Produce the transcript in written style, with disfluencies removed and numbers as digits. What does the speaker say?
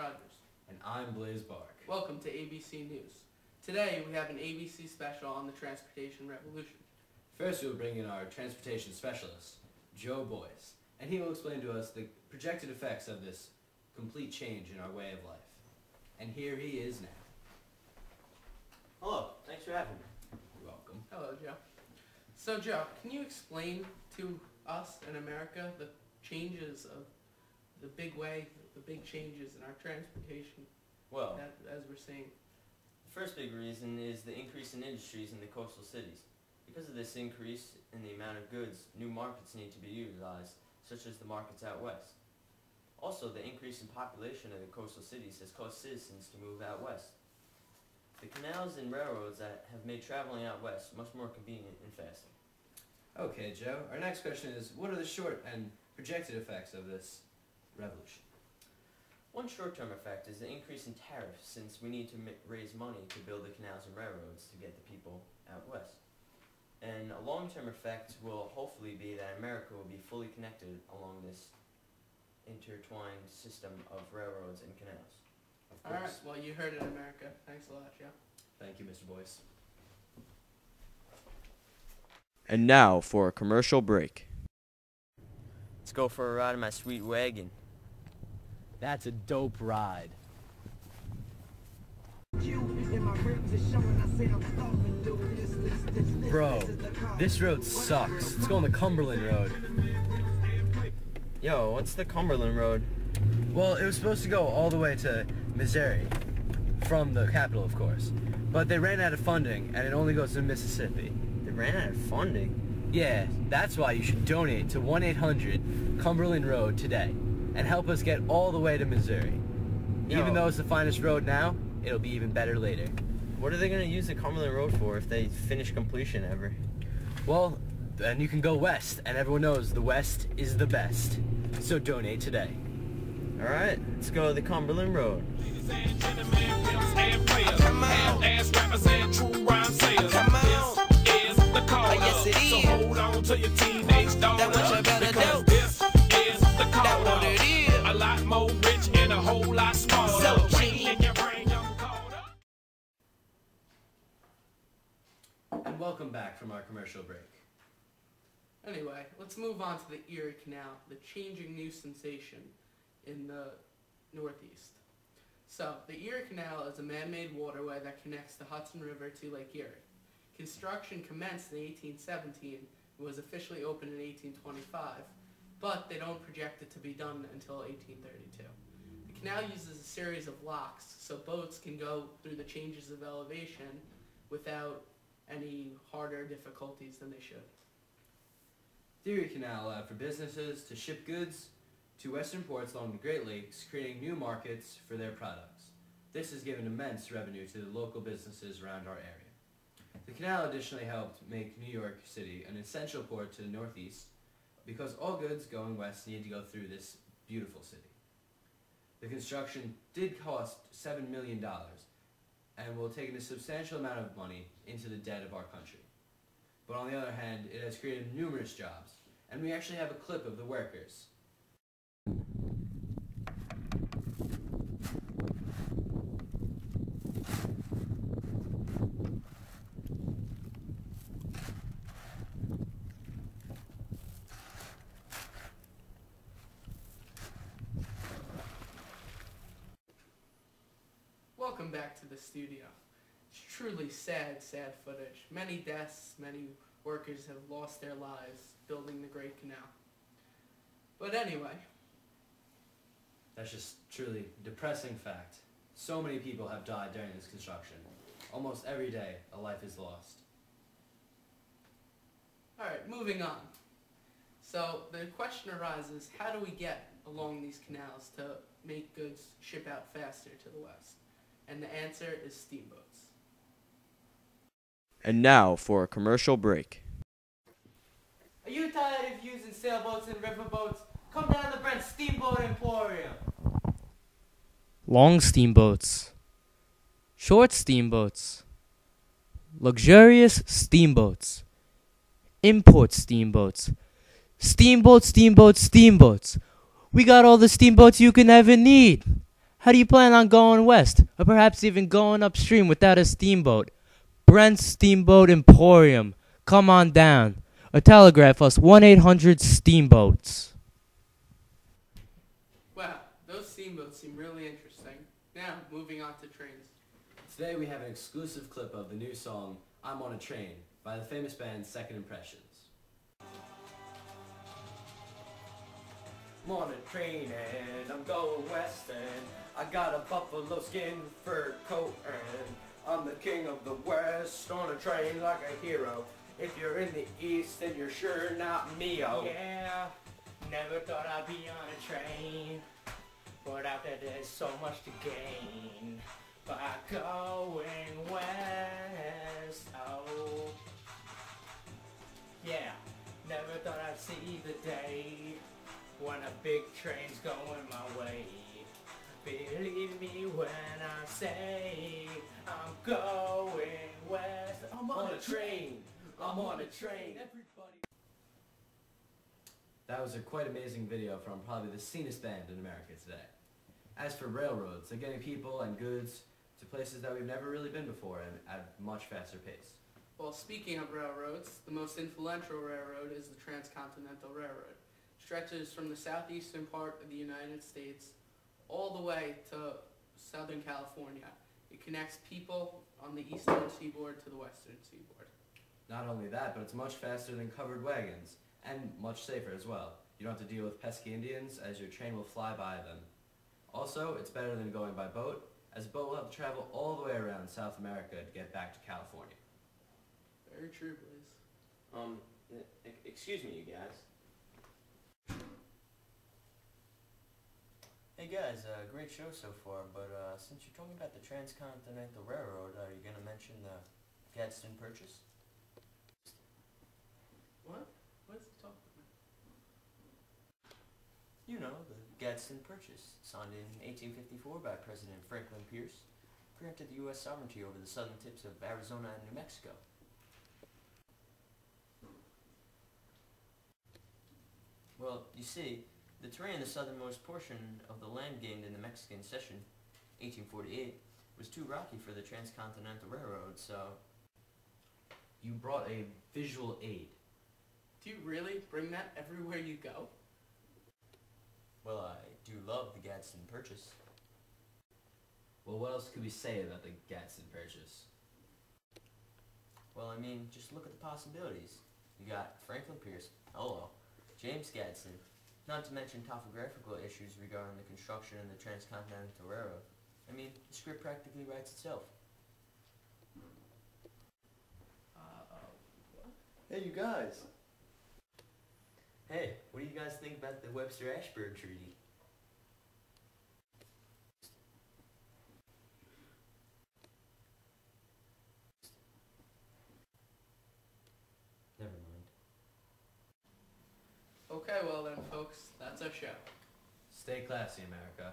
Rogers. And I'm Blaze Bark. Welcome to ABC News. Today we have an ABC special on the transportation revolution. First we'll bring in our transportation specialist, Joe Boyce, and he will explain to us the projected effects of this complete change in our way of life. And here he is now. Hello, thanks for having me. You're welcome. Hello, Joe. So, Joe, can you explain to us in America the changes of the big changes in our transportation Well, as we're seeing? the first big reason is the increase in industries in the coastal cities. Because of this increase in the amount of goods, new markets need to be utilized, such as the markets out west. Also, the increase in population of the coastal cities has caused citizens to move out west. The canals and railroads that have made traveling out west much more convenient and faster. Okay, Joe, our next question is, what are the short and projected effects of this revolution? One short-term effect is the increase in tariffs, since we need to raise money to build the canals and railroads to get the people out west. And a long-term effect will hopefully be that America will be fully connected along this intertwined system of railroads and canals. Of course. Alright, well, you heard it, America. Thanks a lot, Joe. Thank you, Mr. Boyce. And now for a commercial break. Let's go for a ride in my sweet wagon. That's a dope ride. Bro, this road sucks. Let's go on the Cumberland Road. Yo, what's the Cumberland Road? Well, it was supposed to go all the way to Missouri, from the capital, of course. But they ran out of funding, and it only goes to Mississippi. They ran out of funding. Yeah, that's why you should donate to 1-800-Cumberland Road today, and help us get all the way to Missouri. Yo. Even though it's the finest road now, it'll be even better later. What are they going to use the Cumberland Road for if they finish completion ever? Well, then you can go west, and everyone knows the west is the best. So donate today. Alright, let's go to the Cumberland Road. Ladies and gentlemen, pimps and players, half-ass rappers and true rhyme sayers. This is the call up. Yes, it is. So hold on to your teenage daughter. That's what you better because do. this is the call That's up. what it is. A lot more rich and a whole lot smaller. So cheap. In your brain, I'm caught up. And welcome back from our commercial break. Anyway, let's move on to the Erie Canal, the changing new sensation in the Northeast. So, the Erie Canal is a man-made waterway that connects the Hudson River to Lake Erie. Construction commenced in 1817 and was officially opened in 1825, but they don't project it to be done until 1832. The canal uses a series of locks, so boats can go through the changes of elevation without any harder difficulties than they should. The Erie Canal allowed for businesses to ship goods to western ports along the Great Lakes, creating new markets for their products. This has given immense revenue to the local businesses around our area. The canal additionally helped make New York City an essential port to the Northeast because all goods going west need to go through this beautiful city. The construction did cost $7 million and will take a substantial amount of money into the debt of our country. But on the other hand, it has created numerous jobs, and we actually have a clip of the workers. Welcome back to the studio. It's truly sad footage. Many deaths, many workers have lost their lives building the Great Canal. But anyway. That's just truly depressing fact. So many people have died during this construction. Almost every day, a life is lost. Alright, moving on. So the question arises, how do we get along these canals to make goods ship out faster to the west? And the answer is steamboats. And now for a commercial break. Are you tired of using sailboats and riverboats? Come down to Brent's Steamboat Emporium. Long steamboats, short steamboats, luxurious steamboats, import steamboats, steamboats. We got all the steamboats you can ever need. How do you plan on going west, or perhaps even going upstream without a steamboat? Brent's Steamboat Emporium. Come on down. Or telegraph us 1-800-STEAMBOATS. Wow, those steamboats seem really interesting. Now, moving on to trains. Today we have an exclusive clip of the new song, I'm on a Train, by the famous band Second Impressions. I'm on a train and I'm going west and I got a buffalo skin fur coat and I'm the king of the west on a train like a hero. If you're in the east then you're sure not me-o. Yeah, never thought I'd be on a train, but out there there's so much to gain by going west. Oh, yeah, never thought I'd see the day when a big train's going my way. Believe me when I say I'm going west. I'm on a train. I'm on a train. Everybody. That was a quite amazing video from probably the sanest band in America today. As for railroads, they're getting people and goods to places that we've never really been before and at a much faster pace. Well, speaking of railroads, the most influential railroad is the Transcontinental Railroad. It stretches from the southeastern part of the United States all the way to Southern California. It connects people on the eastern seaboard to the western seaboard. Not only that, but it's much faster than covered wagons, and much safer as well. You don't have to deal with pesky Indians, as your train will fly by them. Also, it's better than going by boat, as a boat will have to travel all the way around South America to get back to California. Very true, Blaze. Excuse me, you guys. Hey guys, great show so far, but since you're talking about the Transcontinental Railroad, are you going to mention the Gadsden Purchase? What? What's he talking about? You know, the Gadsden Purchase, signed in 1854 by President Franklin Pierce, granted the U.S. sovereignty over the southern tips of Arizona and New Mexico. Well, you see, the terrain in the southernmost portion of the land gained in the Mexican Cession, 1848, was too rocky for the Transcontinental Railroad, so... You brought a visual aid. Do you really bring that everywhere you go? Well, I do love the Gadsden Purchase. Well, what else could we say about the Gadsden Purchase? Well, I mean, just look at the possibilities. You got Franklin Pierce, hello, James Gadsden, not to mention topographical issues regarding the construction of the Transcontinental Railroad. I mean, the script practically writes itself. What? Hey, you guys. Hey, what do you guys think about the Webster-Ashburn Treaty? Never mind. Okay, well then, folks, that's our show. Stay classy, America.